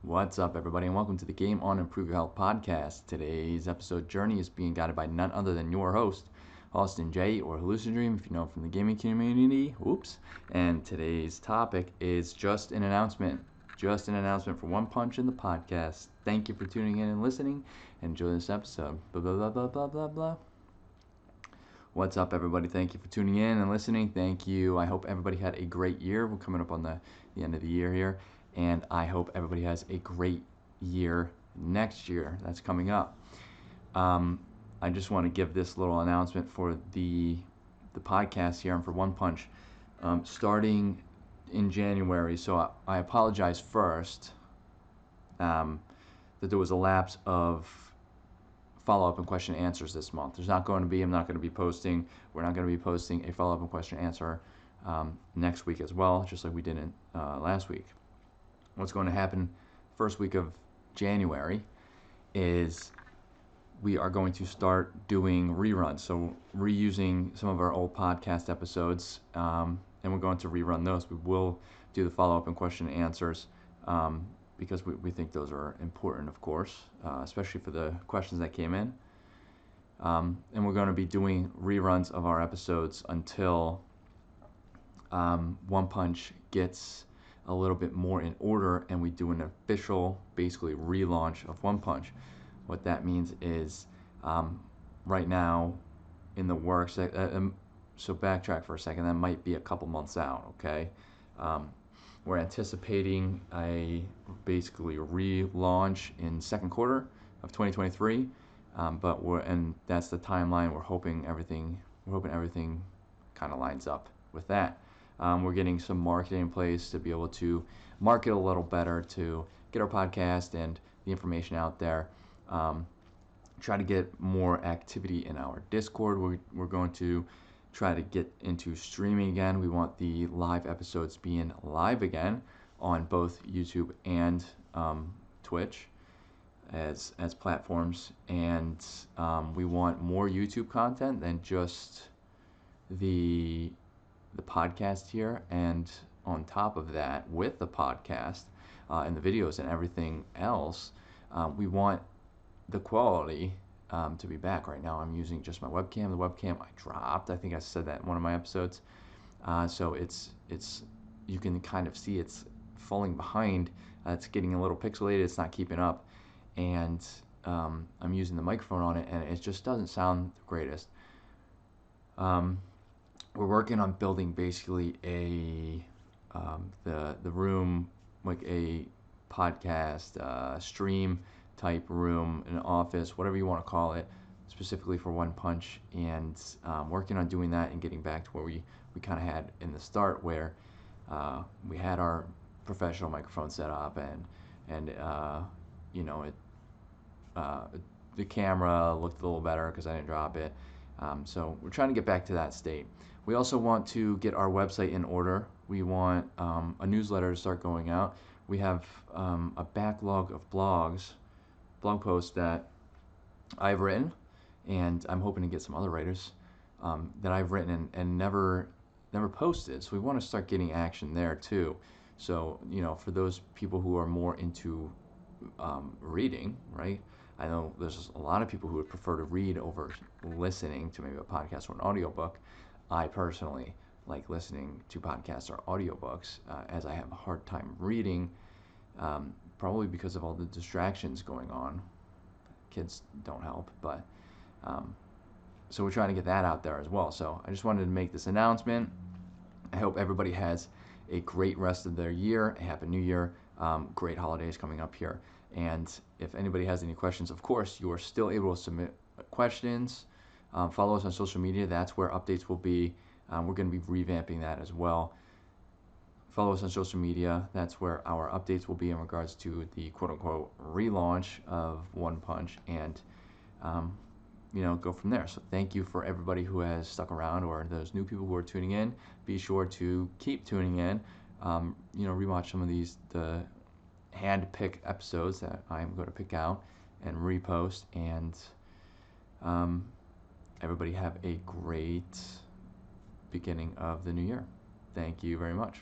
What's up, everybody, and welcome to the Game On Improve Your Health podcast. Today's episode journey is being guided by none other than your host, Austin J, or hallucinodream, if you know from the gaming community. Oops. And today's topic is just an announcement. Just an announcement for One Punch in the podcast. Thank you for tuning in and listening. Enjoy this episode. Blah, blah, blah, blah, blah, blah, blah. What's up, everybody? Thank you for tuning in and listening. Thank you. I hope everybody had a great year. We're coming up on the end of the year here. And I hope everybody has a great year next year that's coming up. I just want to give this little announcement for the podcast here and for One Punch, starting in January. So I apologize first that there was a lapse of follow-up and question and answers this month. We're not going to be posting a follow-up and question and answer next week as well, just like we did in last week. What's going to happen first week of January is we are going to start doing reruns, so reusing some of our old podcast episodes, and we're going to rerun those. We will do the follow-up and question and answers because we think those are important, of course, especially for the questions that came in. And we're going to be doing reruns of our episodes until One Punch gets a little bit more in order and we do an official, basically, relaunch of One Punch. What that means is right now in the works, so backtrack for a second, that might be a couple months out, okay? We're anticipating a basically relaunch in second quarter of 2023, and that's the timeline. We're hoping everything kind of lines up with that. We're getting some marketing in place to be able to market a little better, to get our podcast and the information out there. Try to get more activity in our Discord. We're going to try to get into streaming again. We want the live episodes being live again on both YouTube and Twitch as platforms. And we want more YouTube content than just the podcast here, and on top of that, with the podcast and the videos and everything else, we want the quality to be back. Right now I'm using just my webcam. The webcam I dropped, I think I said that in one of my episodes, so it's you can kind of see it's falling behind. It's getting a little pixelated, it's not keeping up, and I'm using the microphone on it and it just doesn't sound the greatest. We're working on building basically the room, like a podcast stream type room, an office, whatever you want to call it, specifically for One Punch, and working on doing that and getting back to where we kind of had in the start, where we had our professional microphone set up and the camera looked a little better because I didn't drop it. So we're trying to get back to that state. We also want to get our website in order. We want a newsletter to start going out. We have a backlog of blog posts that I've written, and I'm hoping to get some other writers that I've written and never posted. So we want to start getting action there too. So, for those people who are more into reading, right? I know there's a lot of people who would prefer to read over listening to maybe a podcast or an audiobook. I personally like listening to podcasts or audiobooks as I have a hard time reading, probably because of all the distractions going on. Kids don't help, but so we're trying to get that out there as well. So I just wanted to make this announcement. I hope everybody has a great rest of their year, a happy new year, great holidays coming up here. And if anybody has any questions, of course, you are still able to submit questions. Follow us on social media. That's where updates will be. We're going to be revamping that as well. Follow us on social media. That's where our updates will be in regards to the quote-unquote relaunch of One Punch, and go from there. So thank you for everybody who has stuck around, or those new people who are tuning in. Be sure to keep tuning in. Rewatch some of the hand-picked episodes that I'm going to pick out and repost, and everybody have a great beginning of the new year. Thank you very much.